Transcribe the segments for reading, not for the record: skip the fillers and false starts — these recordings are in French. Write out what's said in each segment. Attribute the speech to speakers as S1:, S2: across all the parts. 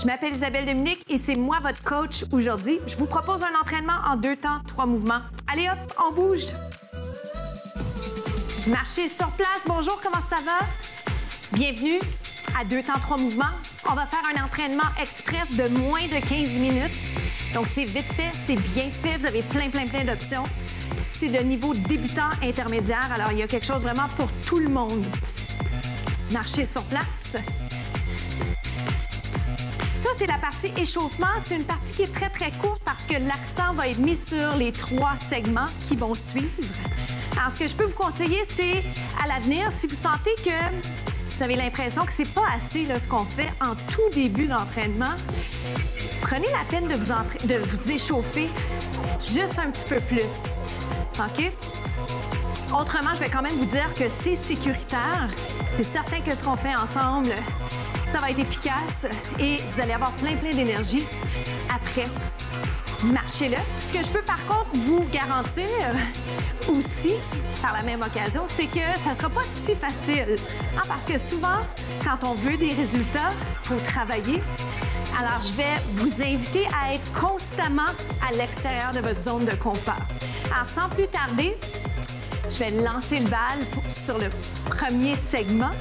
S1: Je m'appelle Isabelle Dominique et c'est moi votre coach aujourd'hui. Je vous propose un entraînement en 2 temps, 3 mouvements. Allez hop, on bouge. Marchez sur place. Bonjour, comment ça va? Bienvenue à 2 temps, 3 mouvements. On va faire un entraînement express de moins de 15 minutes. Donc, c'est vite fait, c'est bien fait. Vous avez plein d'options. C'est de niveau débutant intermédiaire. Alors, il y a quelque chose vraiment pour tout le monde. Marchez sur place. Ça, c'est la partie échauffement. C'est une partie qui est très courte parce que l'accent va être mis sur les 3 segments qui vont suivre. Alors, ce que je peux vous conseiller, c'est à l'avenir, si vous sentez que vous avez l'impression que c'est pas assez là, ce qu'on fait en tout début d'entraînement, prenez la peine de vous échauffer juste un petit peu plus. OK? Autrement, je vais quand même vous dire que c'est sécuritaire. C'est certain que ce qu'on fait ensemble, ça va être efficace et vous allez avoir plein d'énergie après. Marchez-le. Ce que je peux par contre vous garantir aussi, par la même occasion, c'est que ça ne sera pas si facile. Hein, parce que souvent, quand on veut des résultats, il faut travailler. Alors, je vais vous inviter à être constamment à l'extérieur de votre zone de confort. Alors, sans plus tarder, je vais lancer le bal sur le premier segment.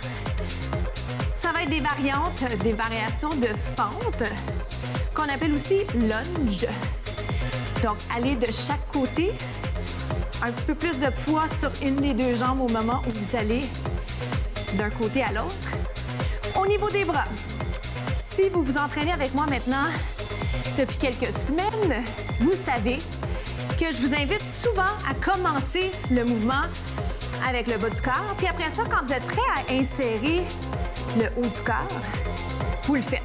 S1: Ça va être des variantes, des variations de fente, qu'on appelle aussi lunge. Donc, allez de chaque côté, un petit peu plus de poids sur une des 2 jambes au moment où vous allez d'un côté à l'autre. Au niveau des bras, si vous vous entraînez avec moi maintenant depuis quelques semaines, vous savez que je vous invite souvent à commencer le mouvement avec le bas du corps. Puis après ça, quand vous êtes prêt à insérer le haut du corps, vous le faites.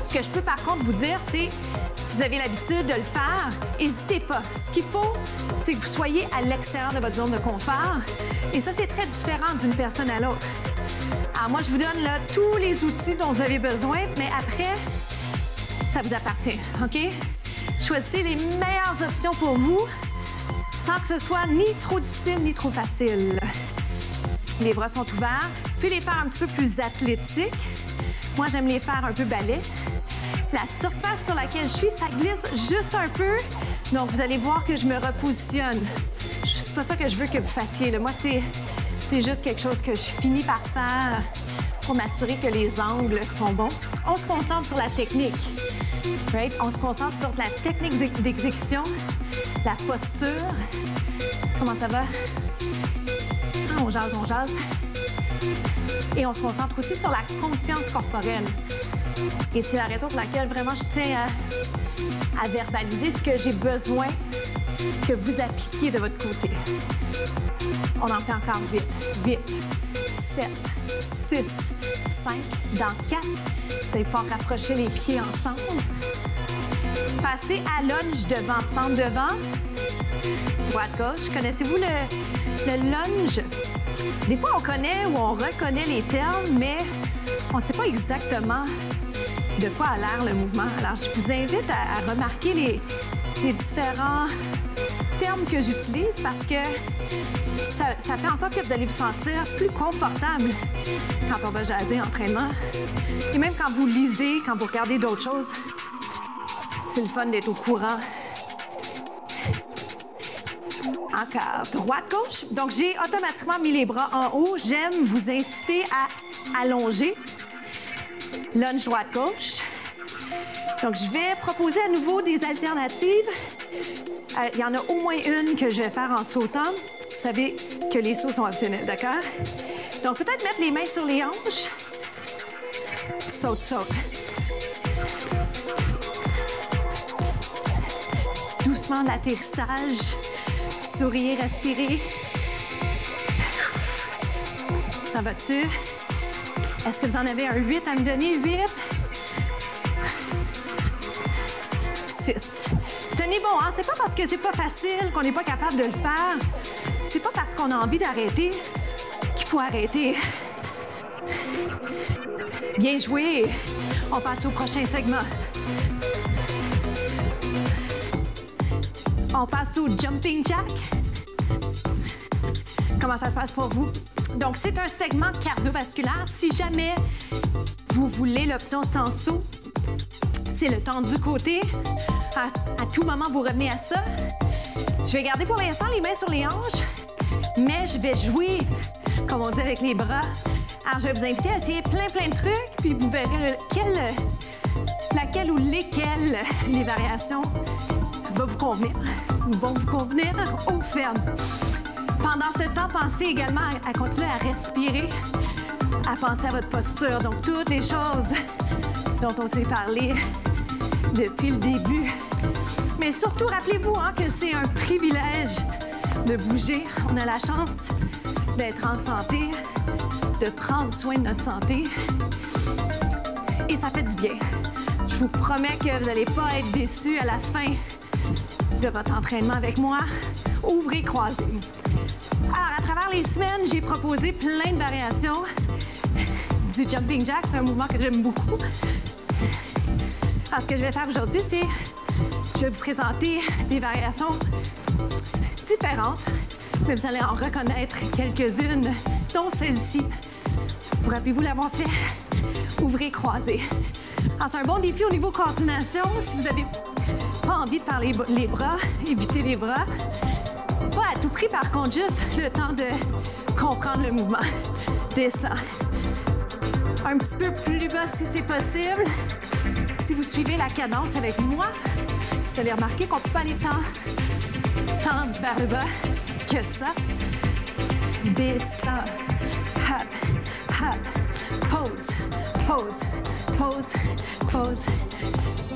S1: Ce que je peux par contre vous dire, c'est si vous avez l'habitude de le faire, n'hésitez pas. Ce qu'il faut, c'est que vous soyez à l'extérieur de votre zone de confort. Et ça, c'est très différent d'une personne à l'autre. Alors moi, je vous donne là tous les outils dont vous avez besoin, mais après, ça vous appartient, OK? Choisissez les meilleures options pour vous, sans que ce soit ni trop difficile ni trop facile. Les bras sont ouverts. Vous pouvez les faire un petit peu plus athlétiques. Moi, j'aime les faire un peu balai. La surface sur laquelle je suis, ça glisse juste un peu. Donc, vous allez voir que je me repositionne. C'est pas ça que je veux que vous fassiez, là. Moi, c'est juste quelque chose que je finis par faire pour m'assurer que les angles sont bons. On se concentre sur la technique. Right? On se concentre sur la technique d'exécution, la posture. Comment ça va? Ah, on jase. Et on se concentre aussi sur la conscience corporelle. Et c'est la raison pour laquelle vraiment je tiens à verbaliser ce que j'ai besoin que vous appliquiez de votre côté. On en fait encore 8, 7, 6, 5, dans 4. Vous allez pouvoir rapprocher les pieds ensemble. Passez à lunge devant, fente devant. Droite-gauche. Connaissez-vous le lunge? Des fois, on connaît ou on reconnaît les termes, mais on ne sait pas exactement de quoi a l'air le mouvement. Alors, je vous invite à remarquer les différents termes que j'utilise parce que ça fait en sorte que vous allez vous sentir plus confortable quand on va jaser entraînement. Et même quand vous lisez, quand vous regardez d'autres choses, c'est le fun d'être au courant. Encore. Droite-gauche. Donc, j'ai automatiquement mis les bras en haut. J'aime vous inciter à allonger. Lunge droite-gauche. Donc, je vais proposer à nouveau des alternatives. Il y en a au moins une que je vais faire en sautant. Vous savez que les sauts sont optionnels, d'accord? Donc, peut-être mettre les mains sur les hanches. Saute. Doucement, l'atterrissage. Souriez, respirez. Ça va-tu? Est-ce que vous en avez un 8 à me donner? 8. 6. Tenez bon, hein? C'est pas parce que c'est pas facile qu'on n'est pas capable de le faire. C'est pas parce qu'on a envie d'arrêter qu'il faut arrêter. Bien joué. On passe au prochain segment. On passe au jumping jack. Comment ça se passe pour vous? Donc, c'est un segment cardiovasculaire. Si jamais vous voulez l'option sans saut, c'est le tendu côté. À tout moment, vous revenez à ça. Je vais garder pour l'instant les mains sur les hanches, mais je vais jouer, comme on dit, avec les bras. Alors, je vais vous inviter à essayer plein de trucs, puis vous verrez laquelle ou lesquelles les variations vont vous convenir au ferme. Pendant ce temps, pensez également à continuer à respirer, à penser à votre posture. Donc, toutes les choses dont on s'est parlé depuis le début. Mais surtout, rappelez-vous que c'est un privilège de bouger. On a la chance d'être en santé, de prendre soin de notre santé. Et ça fait du bien. Je vous promets que vous n'allez pas être déçus à la fin de votre entraînement avec moi. Ouvrez, croisez. Alors, à travers les semaines, j'ai proposé plein de variations du jumping jack. C'est un mouvement que j'aime beaucoup. Alors, ce que je vais faire aujourd'hui, c'est je vais vous présenter des variations différentes, mais vous allez en reconnaître quelques-unes, dont celle-ci. Vous rappelez-vous l'avoir fait? Ouvrez, croisez. Alors, c'est un bon défi au niveau coordination. Si vous n'avez pas envie de faire les bras, évitez les bras. Pas à tout prix, par contre, juste le temps de comprendre le mouvement. Descends. Un petit peu plus bas si c'est possible. Si vous suivez la cadence avec moi, vous allez remarquer qu'on ne peut pas aller tant vers le bas que ça. Descends. Hop, hop. Pause, pause, pause, pause.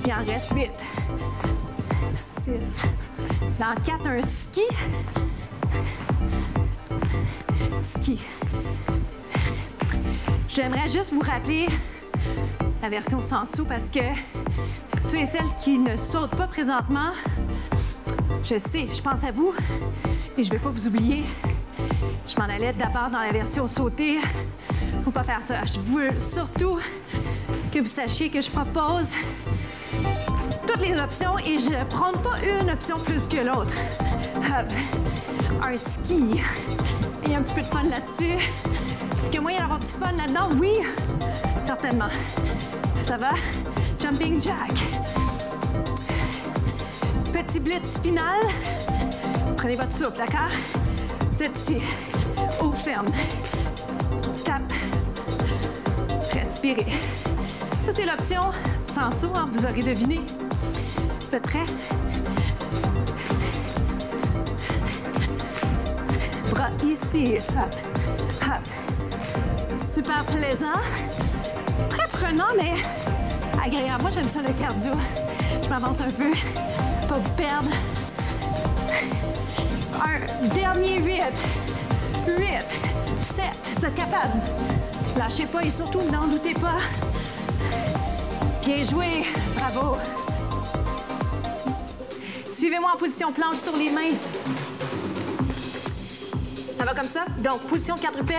S1: Il en reste 8. 6. Dans 4, un ski. Ski. J'aimerais juste vous rappeler la version sans saut parce que ceux et celles qui ne sautent pas présentement, je sais, je pense à vous et je ne vais pas vous oublier. Je m'en allais d'abord dans la version sautée. Il ne faut pas faire ça. Je veux surtout que vous sachiez que je propose toutes les options et je ne prends pas une option plus que l'autre. Un ski. Il y a un petit peu de fun là-dessus. Est-ce qu'il y a moyen d'avoir du fun là-dedans? Oui, certainement. Ça va? Jumping jack. Petit blitz final. Prenez votre souffle, d'accord? Vous êtes ici. Au ferme. Tape. Respirez. Ça, c'est l'option sans saut, vous aurez deviné. Vous êtes prêts? Bras ici. Hop, hop. Super plaisant. Très prenant, mais agréable. Moi, j'aime ça, le cardio. Je m'avance un peu. Pas vous perdre. Un dernier 8. 8. 7. Vous êtes capable. Lâchez pas et surtout, n'en doutez pas. Bien joué. Bravo. Suivez-moi en position planche sur les mains. Ça va comme ça? Donc, position quadrupède.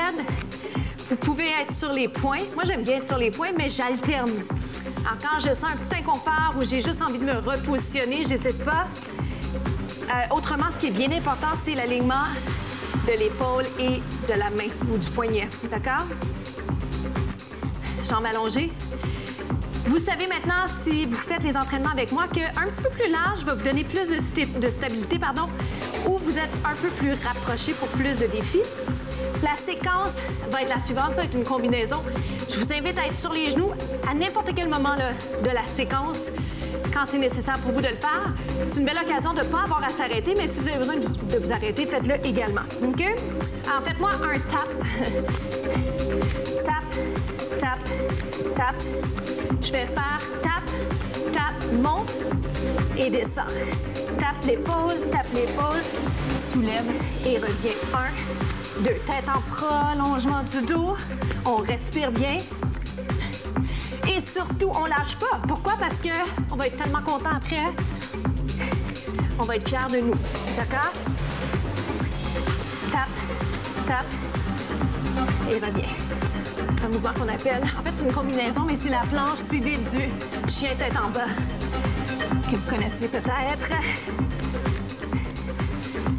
S1: Vous pouvez être sur les poings. Moi, j'aime bien être sur les poings, mais j'alterne. Alors, quand je sens un petit inconfort ou j'ai juste envie de me repositionner, j'hésite pas. Autrement, ce qui est bien important, c'est l'alignement de l'épaule et de la main ou du poignet. D'accord? Jambes allongées. Vous savez maintenant, si vous faites les entraînements avec moi, qu'un petit peu plus large va vous donner plus de stabilité, ou vous êtes un peu plus rapproché pour plus de défis. La séquence va être la suivante, ça va être une combinaison. Je vous invite à être sur les genoux à n'importe quel moment de la séquence, quand c'est nécessaire pour vous de le faire. C'est une belle occasion de ne pas avoir à s'arrêter, mais si vous avez besoin de vous arrêter, faites-le également. OK? Alors, faites-moi un tap. Tap, tap, tap. Je vais faire tap, tap, monte et descend. Tape l'épaule, soulève et revient. 1, 2. Tête en prolongement du dos. On respire bien. Et surtout, on lâche pas. Pourquoi? Parce qu'on va être tellement content après. On va être fiers de nous. D'accord? Tape, tape et reviens. Un mouvement qu'on appelle... En fait, c'est une combinaison, mais c'est la planche suivie du chien tête en bas, que vous connaissez peut-être.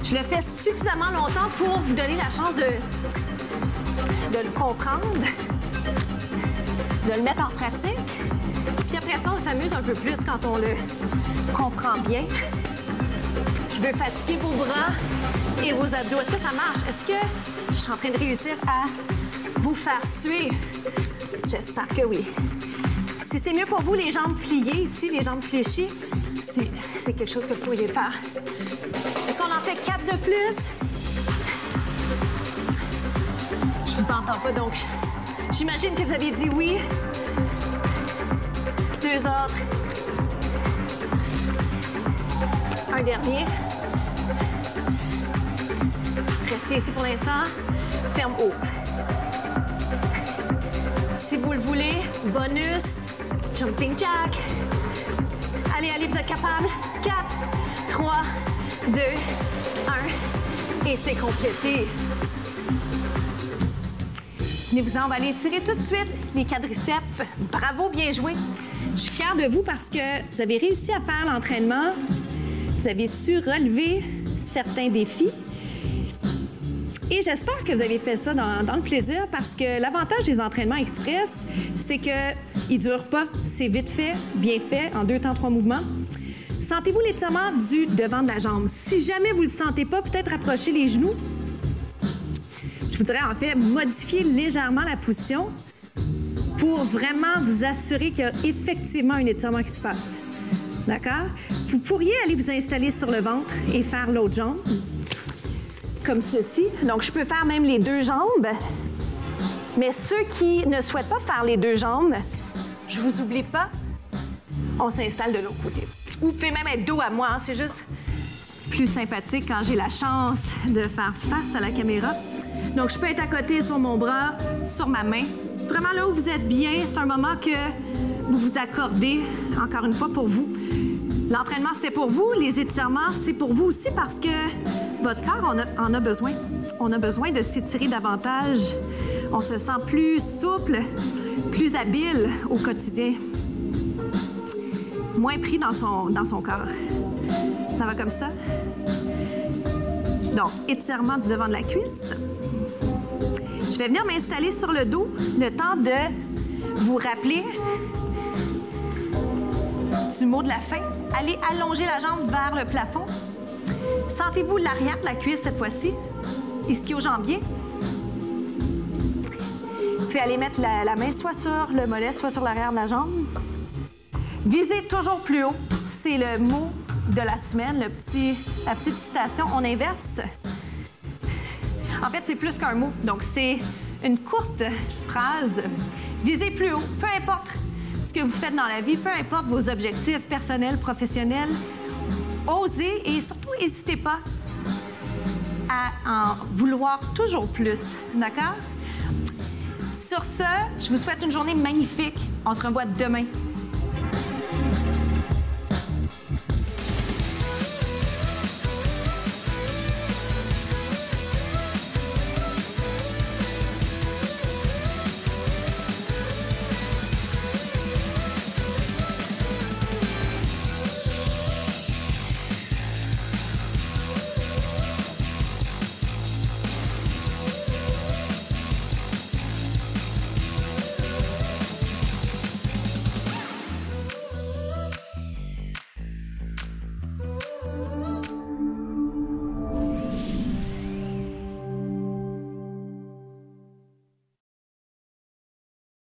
S1: Je le fais suffisamment longtemps pour vous donner la chance de le comprendre, de de le mettre en pratique. Puis après ça, on s'amuse un peu plus quand on le comprend bien. Je veux fatiguer vos bras et vos abdos. Est-ce que ça marche? Est-ce que je suis en train de réussir à vous faire suer? J'espère que oui. Si c'est mieux pour vous, les jambes pliées ici, les jambes fléchies, c'est quelque chose que vous pourriez faire. Est-ce qu'on en fait 4 de plus? Je vous entends pas, donc j'imagine que vous avez dit oui. 2 autres. Un dernier. Restez ici pour l'instant. Ferme haute. Si vous le voulez, bonus, jumping jack. Allez, allez, vous êtes capable. 4, 3, 2, 1. Et c'est complété. Venez-vous-en, on va aller étirer tout de suite les quadriceps. Bravo, bien joué. Je suis fière de vous parce que vous avez réussi à faire l'entraînement. Vous avez su relever certains défis. Et j'espère que vous avez fait ça dans le plaisir parce que l'avantage des entraînements express, c'est qu'ils ne durent pas. C'est vite fait, bien fait, en 2 temps, 3 mouvements. Sentez-vous l'étirement du devant de la jambe. Si jamais vous ne le sentez pas, peut-être rapprochez les genoux. Je vous dirais en fait, modifier légèrement la position pour vraiment vous assurer qu'il y a effectivement un étirement qui se passe. D'accord? Vous pourriez aller vous installer sur le ventre et faire l'autre jambe, comme ceci. Donc, je peux faire même les 2 jambes. Mais ceux qui ne souhaitent pas faire les 2 jambes, je vous oublie pas, on s'installe de l'autre côté. Ou vous pouvez même être dos à moi, hein, c'est juste plus sympathique quand j'ai la chance de faire face à la caméra. Donc, je peux être à côté sur mon bras, sur ma main. Vraiment là où vous êtes bien, c'est un moment que vous vous accordez, encore une fois, pour vous. L'entraînement, c'est pour vous. Les étirements, c'est pour vous aussi parce que votre corps en a besoin. On a besoin de s'étirer davantage. On se sent plus souple, plus habile au quotidien. Moins pris dans son corps. Ça va comme ça? Donc, étirement du devant de la cuisse. Je vais venir m'installer sur le dos, le temps de vous rappeler du mot de la fin. Allez allonger la jambe vers le plafond. Sentez-vous l'arrière de la cuisse cette fois-ci, ischio-jambier. Puis allez mettre la main soit sur le mollet, soit sur l'arrière de la jambe. Visez toujours plus haut. C'est le mot de la semaine, la petite citation. On inverse. En fait, c'est plus qu'un mot. Donc, c'est une courte phrase. Visez plus haut. Peu importe ce que vous faites dans la vie, peu importe vos objectifs personnels, professionnels, osez et surtout, n'hésitez pas à en vouloir toujours plus. D'accord? Sur ce, je vous souhaite une journée magnifique. On se revoit demain.